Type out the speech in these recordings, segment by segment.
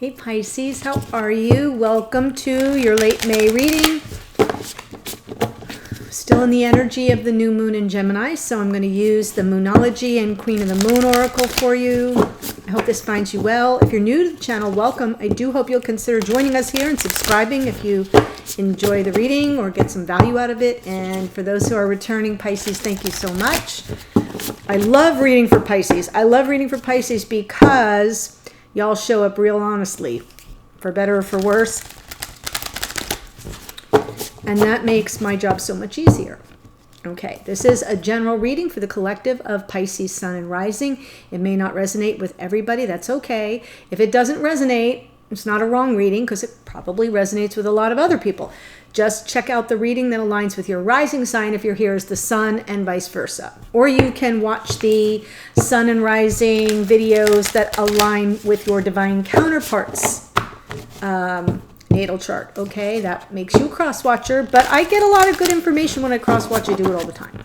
Hey Pisces, how are you? Welcome to your late May reading. Still in the energy of the new moon in Gemini, so I'm going to use the Moonology and Queen of the Moon Oracle for you. I hope this finds you well. If you're new to the channel, welcome. I do hope you'll consider joining us here and subscribing if you enjoy the reading or get some value out of it. And for those who are returning Pisces, thank you so much. I love reading for Pisces. I love reading for Pisces because y'all show up real honestly, for better or for worse. And that makes my job so much easier. Okay, this is a general reading for the collective of Pisces, Sun, and Rising. It may not resonate with everybody. That's okay. If it doesn't resonate, it's not a wrong reading because it probably resonates with a lot of other people. Just check out the reading that aligns with your rising sign if you're here as the Sun and vice versa. Or you can watch the Sun and Rising videos that align with your divine counterparts natal chart. Okay, that makes you a cross-watcher, but I get a lot of good information when I cross-watch. I do it all the time.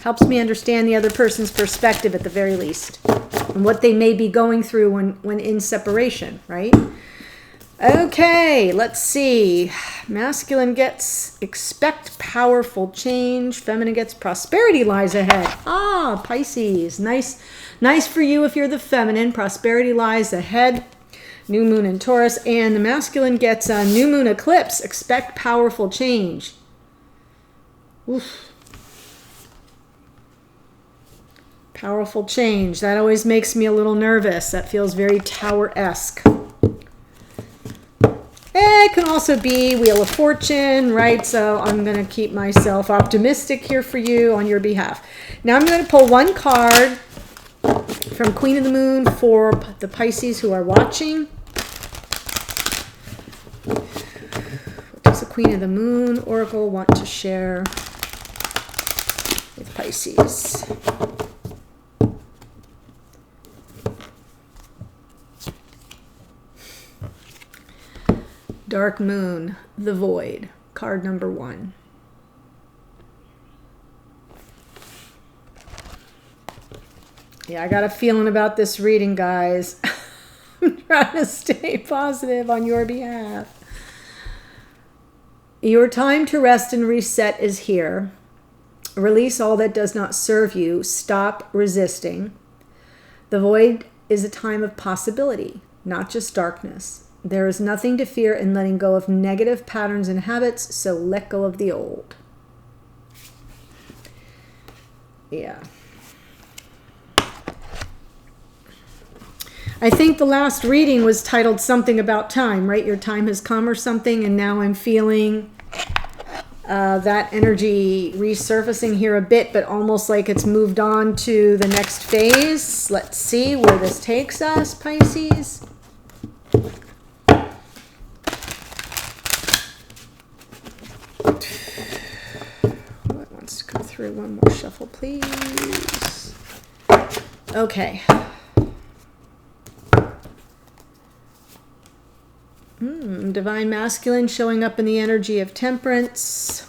Helps me understand the other person's perspective at the very least and what they may be going through when in separation, right? Okay, let's see. Masculine gets expect powerful change. Feminine gets prosperity lies ahead. Ah, Pisces. Nice for you if you're the feminine. Prosperity lies ahead. New moon in Taurus. And the masculine gets a new moon eclipse. Expect powerful change. Oof. Powerful change. That always makes me a little nervous. That feels very Tower-esque. It can also be Wheel of Fortune, right? So I'm going to keep myself optimistic here for you on your behalf. Now I'm going to pull one card from Queen of the Moon for the Pisces who are watching. What does the Queen of the Moon Oracle want to share with Pisces? Dark Moon, the Void, card number 1. Yeah, I got a feeling about this reading, guys. I'm trying to stay positive on your behalf. Your time to rest and reset is here. Release all that does not serve you. Stop resisting. The void is a time of possibility, not just darkness. There is nothing to fear in letting go of negative patterns and habits, so let go of the old. Yeah. I think the last reading was titled something about time, right? Your time has come or something, and now I'm feeling that energy resurfacing here a bit, but almost like it's moved on to the next phase. Let's see where this takes us, Pisces. What wants to come through? One more shuffle, please. Okay. Divine Masculine showing up in the energy of Temperance.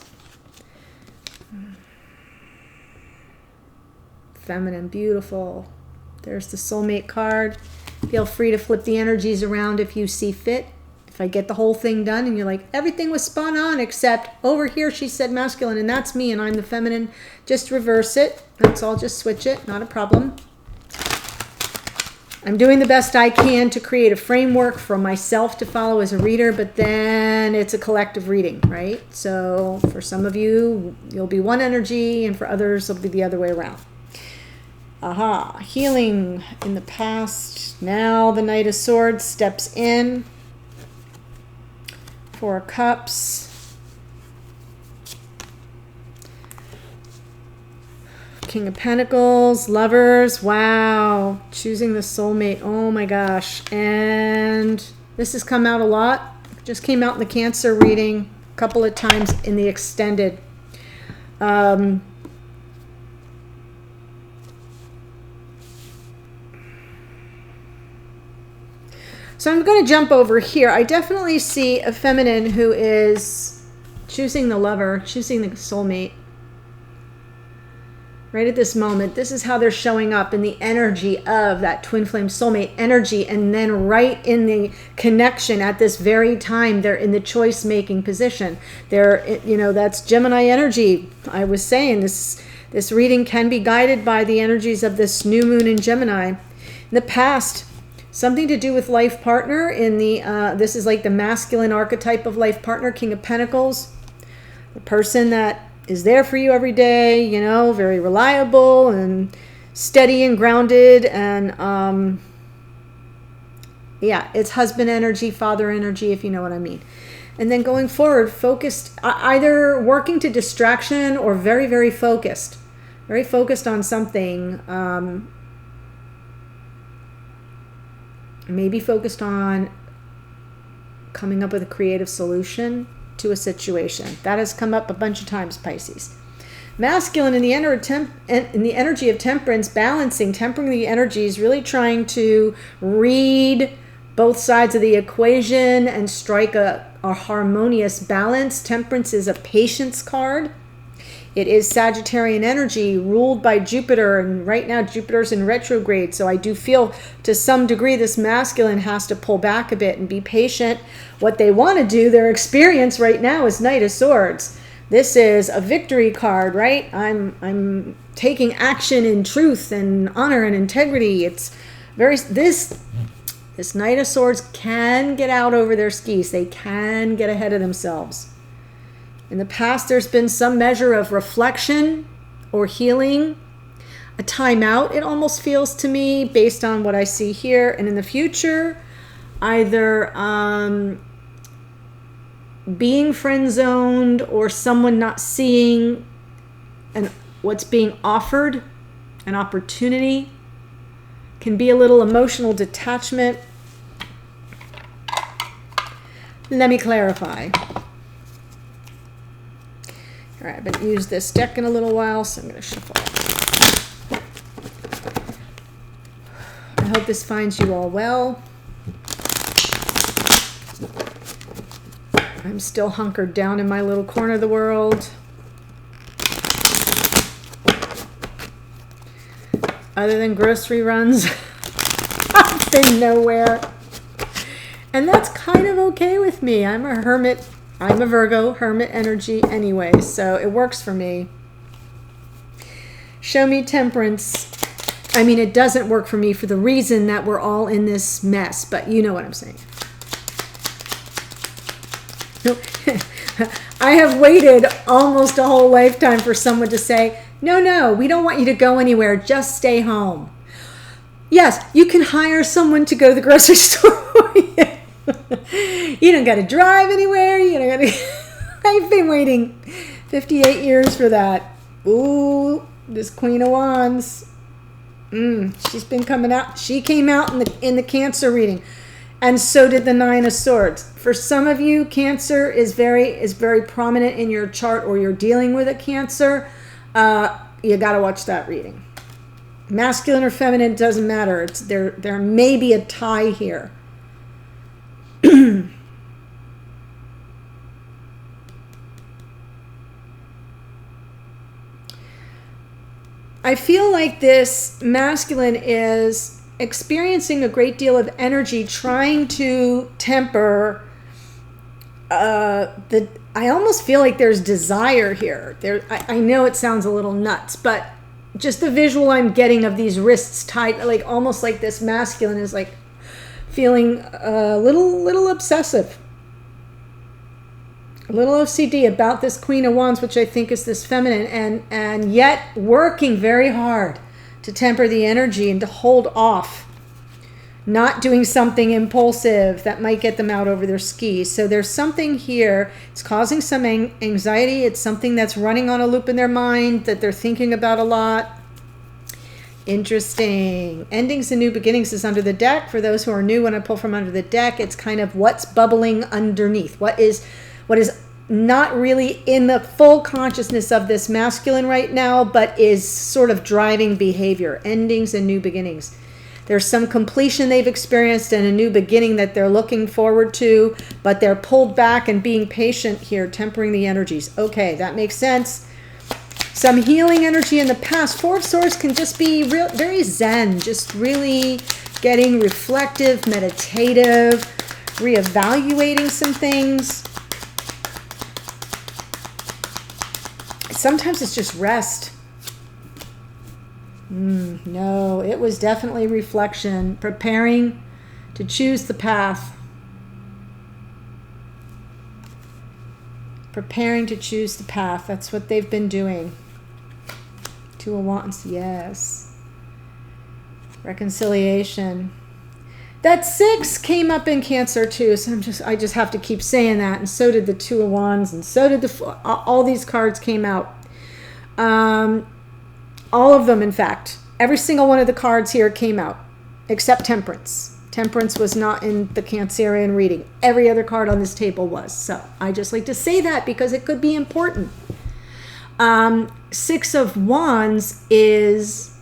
Feminine, beautiful. There's the Soulmate card. Feel free to flip the energies around if you see fit. If I get the whole thing done and you're like, everything was spot on except over here she said masculine and that's me and I'm the feminine, just reverse it. That's all, just switch it, not a problem. I'm doing the best I can to create a framework for myself to follow as a reader, but then it's a collective reading, right? So for some of you, you'll be one energy, and for others, it'll be the other way around. Aha, healing in the past. Now the Knight of Swords steps in. 4 of Cups. King of Pentacles, Lovers, wow, choosing the soulmate, oh my gosh. And this has come out a lot. Just came out in the Cancer reading a couple of times in the extended. So I'm going to jump over here. I definitely see a feminine who is choosing the lover, choosing the soulmate. right at this moment. This is how they're showing up in the energy of that twin flame soulmate energy. And then right in the connection at this very time, they're in the choice making position. They're, you know, that's Gemini energy. I was saying this reading can be guided by the energies of this new moon in Gemini. In the past, something to do with life partner in the, this is like the masculine archetype of life partner, King of Pentacles. The person that is there for you every day, you know, very reliable and steady and grounded. And yeah, it's husband energy, father energy, if you know what I mean. And then going forward, focused, either working to distraction or very, very focused on something. Maybe focused on coming up with a creative solution to a situation. That has come up a bunch of times, Pisces. Masculine in the energy of temperance, balancing, tempering the energies, really trying to read both sides of the equation and strike a harmonious balance. Temperance is a patience card. It is Sagittarian energy ruled by Jupiter, and right now Jupiter's in retrograde. So I do feel to some degree this masculine has to pull back a bit and be patient. What they want to do, their experience right now is Knight of Swords. This is a victory card, right? I'm taking action in truth and honor and integrity. It's very, this Knight of Swords can get out over their skis. They can get ahead of themselves. In the past, there's been some measure of reflection or healing, a timeout, it almost feels to me, based on what I see here. And in the future, either being friend-zoned or someone not seeing what's being offered, an opportunity, can be a little emotional detachment. Let me clarify. All right, I haven't used this deck in a little while, so I'm going to shuffle. I hope this finds you all well. I'm still hunkered down in my little corner of the world. Other than grocery runs, I've been nowhere. And that's kind of okay with me. I'm a hermit. I'm a Virgo, hermit energy anyway, so it works for me. Show me temperance. I mean, it doesn't work for me for the reason that we're all in this mess, but you know what I'm saying. I have waited almost a whole lifetime for someone to say, no, we don't want you to go anywhere, just stay home. Yes, you can hire someone to go to the grocery store. You don't got to drive anywhere. You don't got to. I've been waiting 58 years for that. Ooh, this Queen of Wands. She's been coming out. She came out in the Cancer reading, and so did the Nine of Swords. For some of you, Cancer is very prominent in your chart, or you're dealing with a Cancer. You got to watch that reading. Masculine or feminine, doesn't matter. It's there may be a tie here. I feel like this masculine is experiencing a great deal of energy, trying to temper I almost feel like there's desire here. I know it sounds a little nuts, but just the visual I'm getting of these wrists tight, like almost like this masculine is like feeling a little obsessive, a little OCD about this Queen of Wands, which I think is this feminine, and yet working very hard to temper the energy and to hold off, not doing something impulsive that might get them out over their skis. So there's something here. It's causing some anxiety. It's something that's running on a loop in their mind that they're thinking about a lot. Interesting. Endings and new beginnings is under the deck. For those who are new, when I pull from under the deck, it's kind of what's bubbling underneath. What is not really in the full consciousness of this masculine right now, but is sort of driving behavior. Endings and new beginnings. There's some completion they've experienced and a new beginning that they're looking forward to, but they're pulled back and being patient here, tempering the energies. Okay, that makes sense. Some healing energy in the past. Four of Swords can just be real, very zen, just really getting reflective, meditative, reevaluating some things. Sometimes it's just rest. No, it was definitely reflection, preparing to choose the path. Preparing to choose the path. That's what they've been doing. Two of Wands, yes. Reconciliation. That 6 came up in Cancer too, so I just have to keep saying that. And so did the Two of Wands, and so did all these cards came out. All of them, in fact. Every single one of the cards here came out, except Temperance. Temperance was not in the Cancerian reading. Every other card on this table was. So I just like to say that because it could be important. 6 of Wands is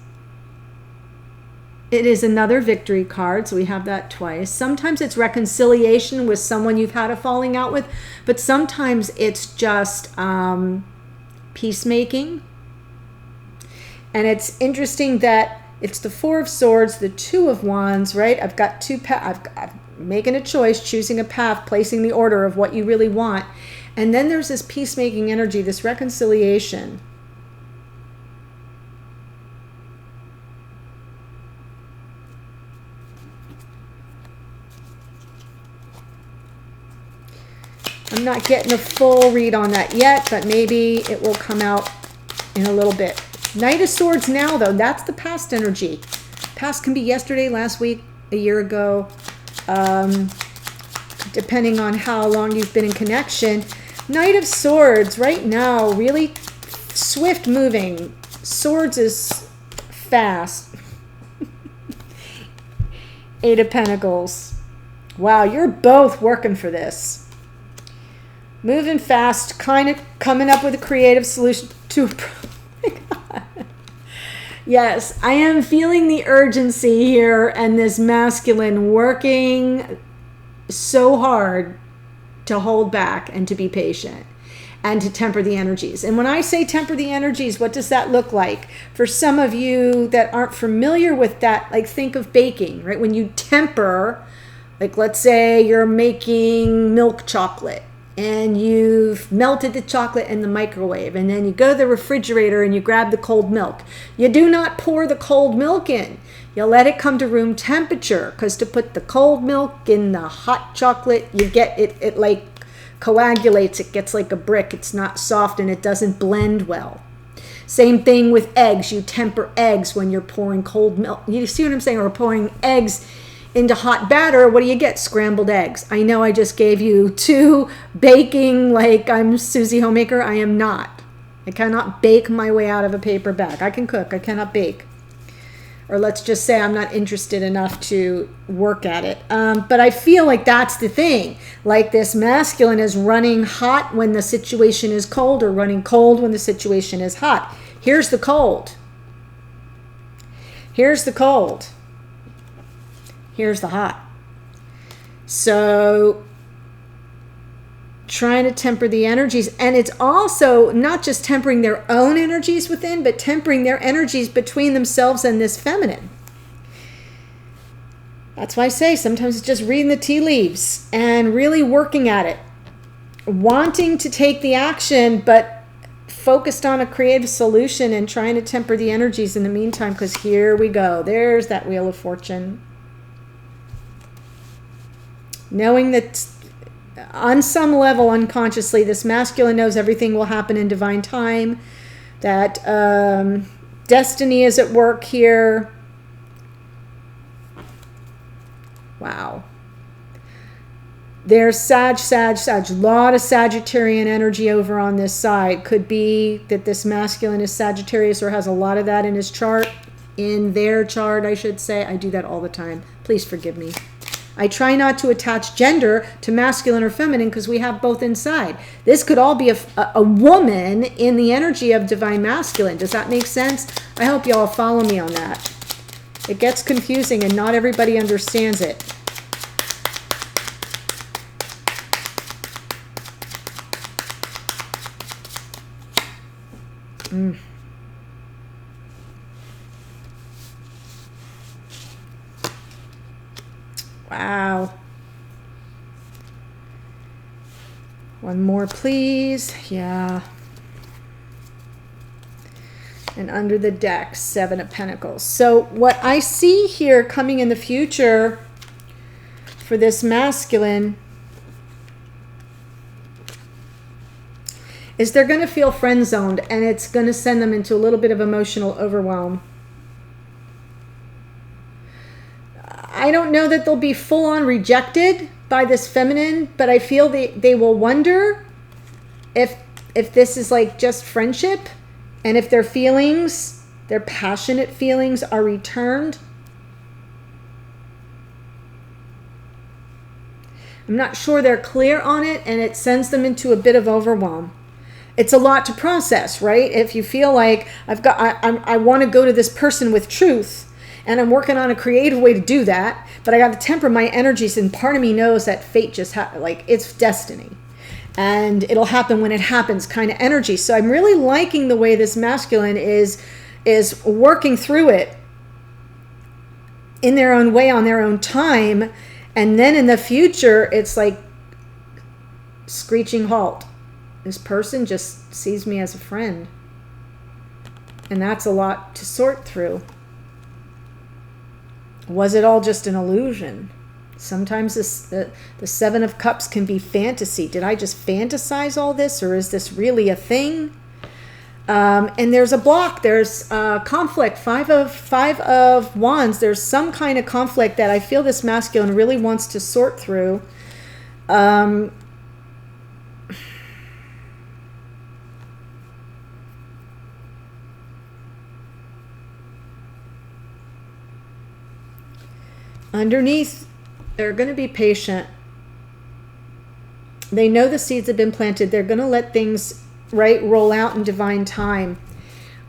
another victory card, so we have that twice. Sometimes it's reconciliation with someone you've had a falling out with, but sometimes it's just peacemaking. And it's interesting that it's the Four of Swords, the Two of Wands, right? I've got two I'm making a choice, choosing a path, placing the order of what you really want. And then there's this peacemaking energy, this reconciliation. I'm not getting a full read on that yet, but maybe it will come out in a little bit. Knight of Swords now, though, that's the past energy. Past can be yesterday, last week, a year ago, depending on how long you've been in connection. Knight of Swords right now, really swift moving. Swords is fast. 8 of Pentacles. Wow, you're both working for this. Moving fast, kind of coming up with a creative solution to a problem. Oh my God. Yes, I am feeling the urgency here and this masculine working so hard to hold back and to be patient and to temper the energies. And when I say temper the energies, what does that look like? For some of you that aren't familiar with that, like think of baking, right? When you temper, like let's say you're making milk chocolate, and you've melted the chocolate in the microwave, and then you go to the refrigerator and you grab the cold milk. You do not pour the cold milk in. You let it come to room temperature, because to put the cold milk in the hot chocolate, you get it like coagulates. It gets like a brick. It's not soft and it doesn't blend well. Same thing with eggs. You temper eggs when you're pouring cold milk. You see what I'm saying? Or pouring eggs into hot batter, what do you get? Scrambled eggs. I know I just gave you 2 baking, like I'm Susie Homemaker. I am not. I cannot bake my way out of a paper bag. I can cook. I cannot bake. Or let's just say I'm not interested enough to work at it. But I feel like that's the thing. Like this masculine is running hot when the situation is cold, or running cold when the situation is hot. Here's the cold. Here's the cold. Here's the hot. So trying to temper the energies. And it's also not just tempering their own energies within, but tempering their energies between themselves and this feminine. That's why I say sometimes it's just reading the tea leaves and really working at it. Wanting to take the action, but focused on a creative solution and trying to temper the energies in the meantime, because here we go. There's that Wheel of Fortune. Knowing that on some level, unconsciously, this masculine knows everything will happen in divine time, that destiny is at work here. Wow. There's Sag. A lot of Sagittarian energy over on this side. Could be that this masculine is Sagittarius or has a lot of that in his chart, in their chart, I should say. I do that all the time. Please forgive me. I try not to attach gender to masculine or feminine because we have both inside. This could all be a woman in the energy of divine masculine. Does that make sense? I hope y'all follow me on that. It gets confusing and not everybody understands it. Wow. One more, please. Yeah. And under the deck, 7 of Pentacles. So what I see here coming in the future for this masculine is they're going to feel friend zoned, and it's going to send them into a little bit of emotional overwhelm. I don't know that they'll be full on rejected by this feminine, but I feel they will wonder if this is like just friendship, and if their feelings, their passionate feelings, are returned. I'm not sure they're clear on it, and it sends them into a bit of overwhelm. It's a lot to process, right? If you feel like I want to go to this person with truth, and I'm working on a creative way to do that, but I got to temper my energies, and part of me knows that fate just like it's destiny, and it'll happen when it happens kind of energy. So I'm really liking the way this masculine is working through it in their own way, on their own time, and then in the future it's like screeching halt. This person just sees me as a friend, and that's a lot to sort through. Was it all just an illusion? Sometimes the 7 of Cups can be fantasy. Did I just fantasize all this, or is this really a thing? And there's a block. There's conflict. 5 of Wands. There's some kind of conflict that I feel this masculine really wants to sort through. Underneath, they're going to be patient. They know the seeds have been planted. They're going to let things, right, roll out in divine time.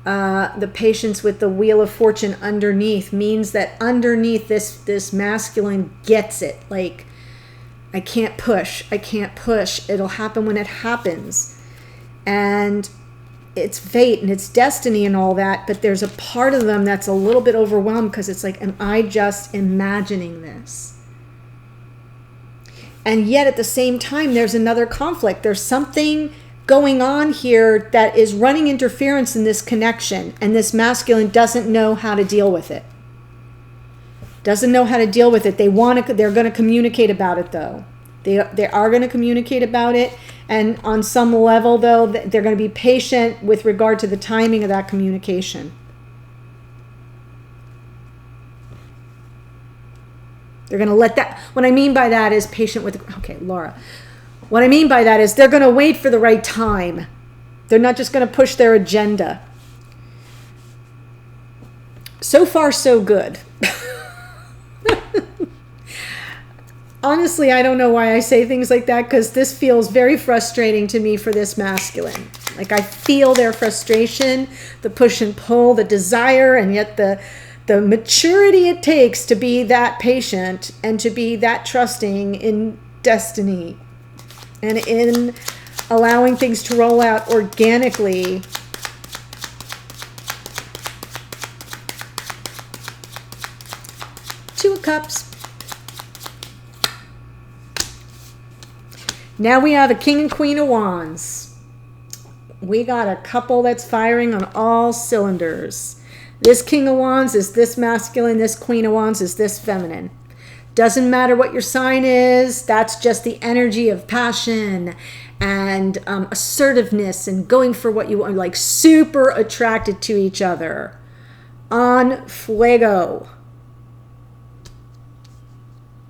The patience with the Wheel of Fortune underneath means that underneath this masculine gets it. Like, I can't push. It'll happen when it happens. And it's fate and it's destiny and all that, but there's a part of them that's a little bit overwhelmed because it's like, am I just imagining this? And yet at the same time, there's another conflict. There's something going on here that is running interference in this connection, and this masculine doesn't know how to deal with it. They're going to communicate about it, though. They are going to communicate about it, and on some level, though, they're going to be patient with regard to the timing of that communication. They're going to let that, what I mean by that is patient with, okay, Laura. What I mean by that is they're going to wait for the right time. They're not just going to push their agenda. So far, so good. Honestly, I don't know why I say things like that, because this feels very frustrating to me for this masculine. Like, I feel their frustration, the push and pull, the desire, and yet the maturity it takes to be that patient and to be that trusting in destiny and in allowing things to roll out organically. Two of Cups. Now we have a King and Queen of Wands. We got a couple that's firing on all cylinders. This King of Wands is this masculine. This Queen of Wands is this feminine. Doesn't matter what your sign is. That's just the energy of passion and assertiveness and going for what you want. Like, super attracted to each other. On fuego.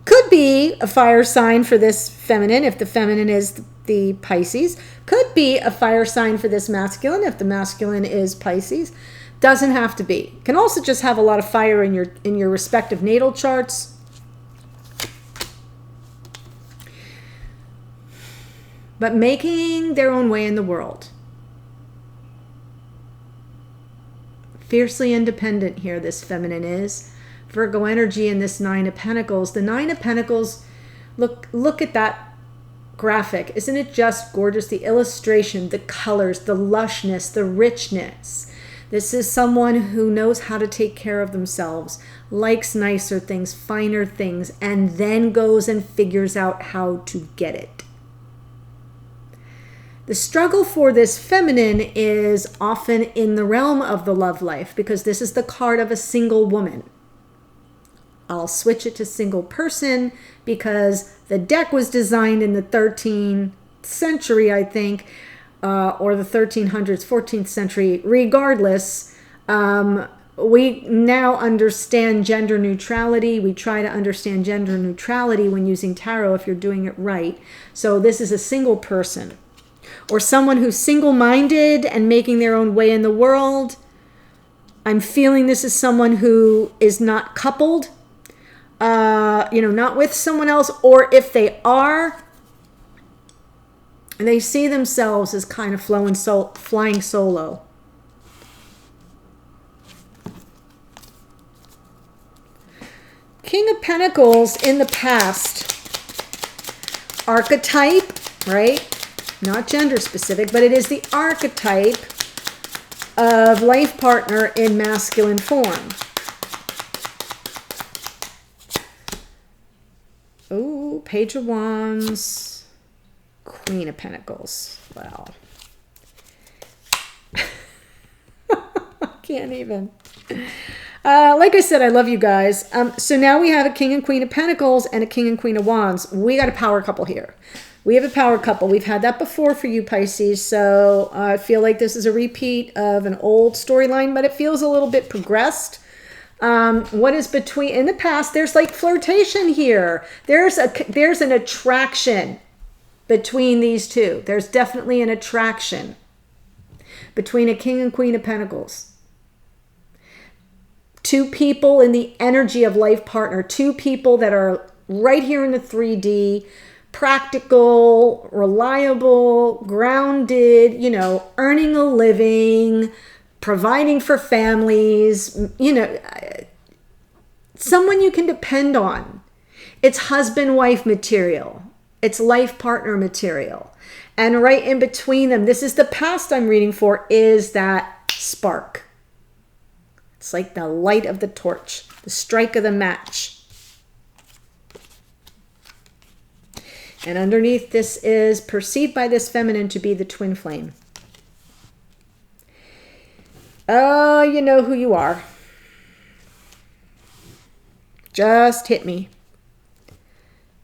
Could be a fire sign for this feminine if the feminine is the Pisces. Could be a fire sign for this masculine if the masculine is Pisces. Doesn't have to be. Can also just have a lot of fire in your respective natal charts. But making their own way in the world. Fiercely independent here, this feminine is. Virgo energy in this 9 of Pentacles. The 9 of Pentacles, look at that graphic? Isn't it just gorgeous? The illustration, the colors, the lushness, the richness. This is someone who knows how to take care of themselves, likes nicer things, finer things, and then goes and figures out how to get it. The struggle for this feminine is often in the realm of the love life, because this is the card of a single woman. I'll switch it to single person because the deck was designed in the 13th century, I think, or the 1300s, 14th century. Regardless, we now understand gender neutrality. We try to understand gender neutrality when using tarot if you're doing it right. So this is a single person, or someone who's single-minded and making their own way in the world. I'm feeling this is someone who is not coupled, not with someone else, or if they are, they see themselves as kind of flying solo. King of Pentacles in the past. Archetype, right? Not gender specific, but it is the archetype of life partner in masculine form. Oh, Page of Wands, Queen of Pentacles. Wow. Can't even. Like I said, I love you guys. So now we have a King and Queen of Pentacles and a King and Queen of Wands. We got a power couple here. We have a power couple. We've had that before for you, Pisces. So I feel like this is a repeat of an old storyline, but it feels a little bit progressed. What is between, in the past, there's like flirtation here. There's an attraction between these two. There's definitely an attraction between a King and Queen of Pentacles. Two people in the energy of life partner. Two people that are right here in the 3D, practical, reliable, grounded, earning a living, providing for families, someone you can depend on. It's husband-wife material. It's life partner material. And right in between them, this is the past I'm reading for, is that spark. It's like the light of the torch, the strike of the match. And underneath this is perceived by this feminine to be the twin flame. Oh, you know who you are. Just hit me.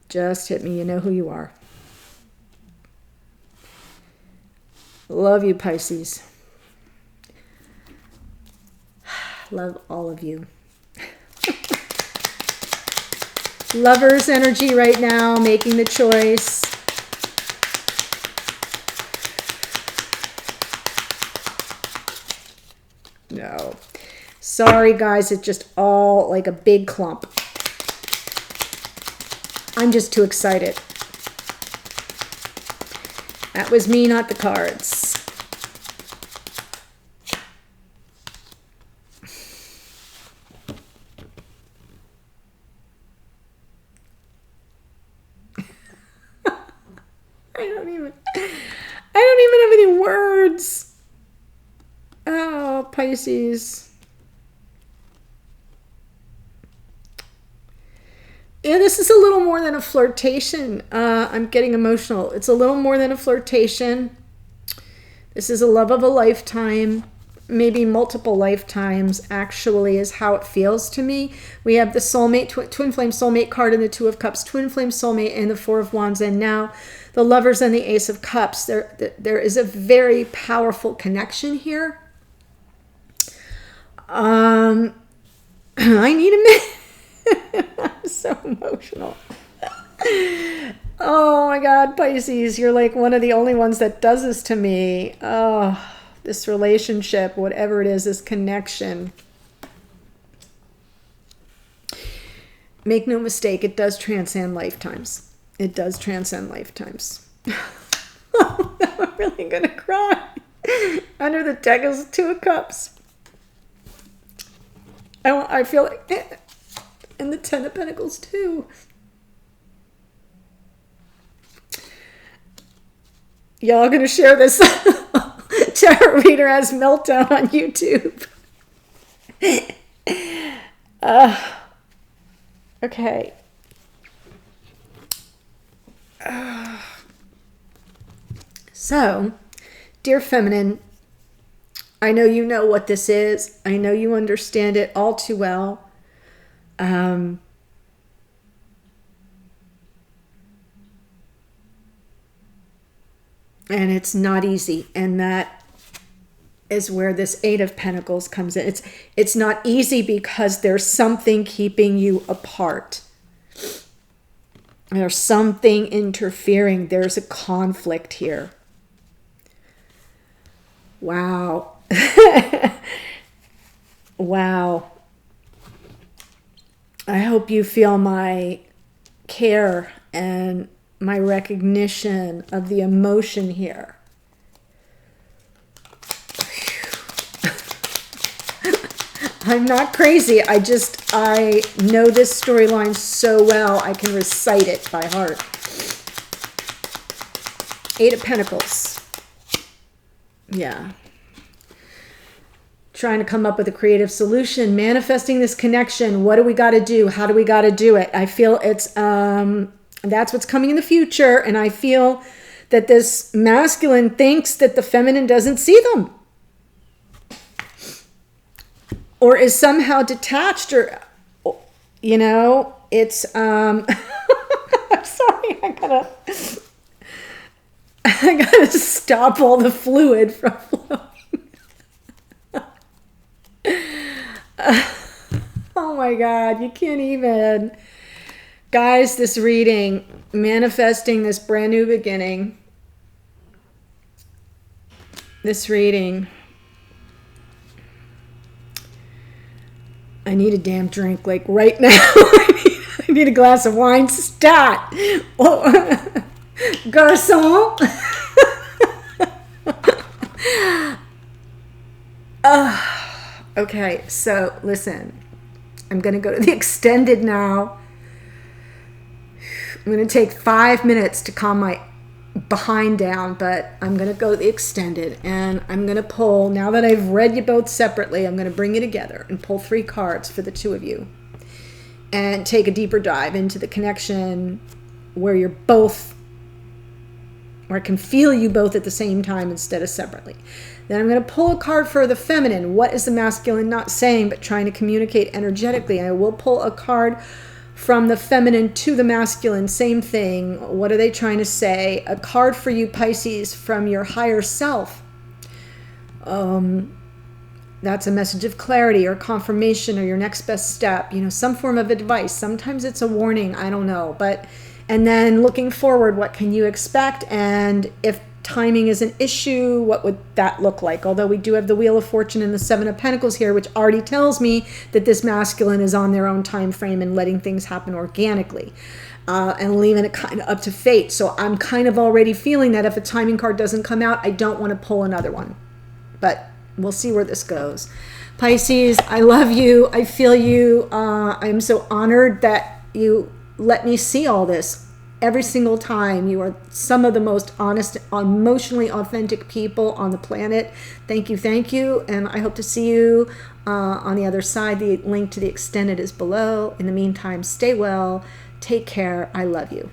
Just hit me. You know who you are. Love you, Pisces. Love all of you. Lover's energy right now, making the choice. No. Sorry, guys. It's just all like a big clump. I'm just too excited. That was me, not the cards. I don't even have any words. Oh, Pisces. Yeah, this is a little more than a flirtation. I'm getting emotional. It's a little more than a flirtation. This is a love of a lifetime. Maybe multiple lifetimes, actually, is how it feels to me. We have the soulmate, twin flame soulmate card in the Two of Cups, twin flame soulmate in the Four of Wands, and now the Lovers and the Ace of Cups. There is a very powerful connection here. I need a minute. I'm so emotional. Oh my God, Pisces, you're like one of the only ones that does this to me. Oh, this relationship, whatever it is, this connection. Make no mistake, it does transcend lifetimes. It does transcend lifetimes. I'm really gonna cry. Under the deck is Two of Cups. I feel like, and the Ten of Pentacles too. Y'all gonna share this tarot reader as meltdown on YouTube. Okay. So, dear feminine, I know you know what this is. I know you understand it all too well. And it's not easy. And that is where this Eight of Pentacles comes in. It's not easy because there's something keeping you apart. There's something interfering. There's a conflict here. Wow. Wow. I hope you feel my care and my recognition of the emotion here. I'm not crazy. I know this storyline so well. I can recite it by heart. Eight of Pentacles. Yeah. Trying to come up with a creative solution, manifesting this connection. What do we got to do? How do we got to do it? I feel it's, that's what's coming in the future. And I feel that this masculine thinks that the feminine doesn't see them. Or is somehow detached, or, you know, it's, I'm sorry, I gotta stop all the fluid from flowing. Oh my God, you can't even. Guys, this reading, manifesting this brand new beginning, this reading, I need a damn drink, like right now. I need a glass of wine. Stat. Oh, garçon. Okay, so listen. I'm going to go to the extended now. I'm going to take 5 minutes to calm my behind down, but I'm going to go to the extended, and I'm going to pull, now that I've read you both separately, I'm going to bring you together and pull 3 cards for the two of you and take a deeper dive into the connection where you're both, where I can feel you both at the same time instead of separately. Then I'm going to pull a card for the feminine. What is the masculine not saying but trying to communicate energetically? I will pull a card from the feminine to the masculine, same thing. What are they trying to say? A card for you, Pisces, from your higher self. That's a message of clarity or confirmation or your next best step. You know, some form of advice. Sometimes it's a warning. I don't know. And then looking forward, what can you expect? And if timing is an issue, what would that look like? Although we do have the Wheel of Fortune and the Seven of Pentacles here, which already tells me that this masculine is on their own time frame and letting things happen organically, and leaving it kind of up to fate. So I'm kind of already feeling that if a timing card doesn't come out, I don't want to pull another one. But we'll see where this goes. Pisces, I love you. I feel you. I'm so honored that you let me see all this. Every single time. You are some of the most honest, emotionally authentic people on the planet. Thank you, thank you. And I hope to see you on the other side. The link to the extended is below. In the meantime, stay well. Take care. I love you.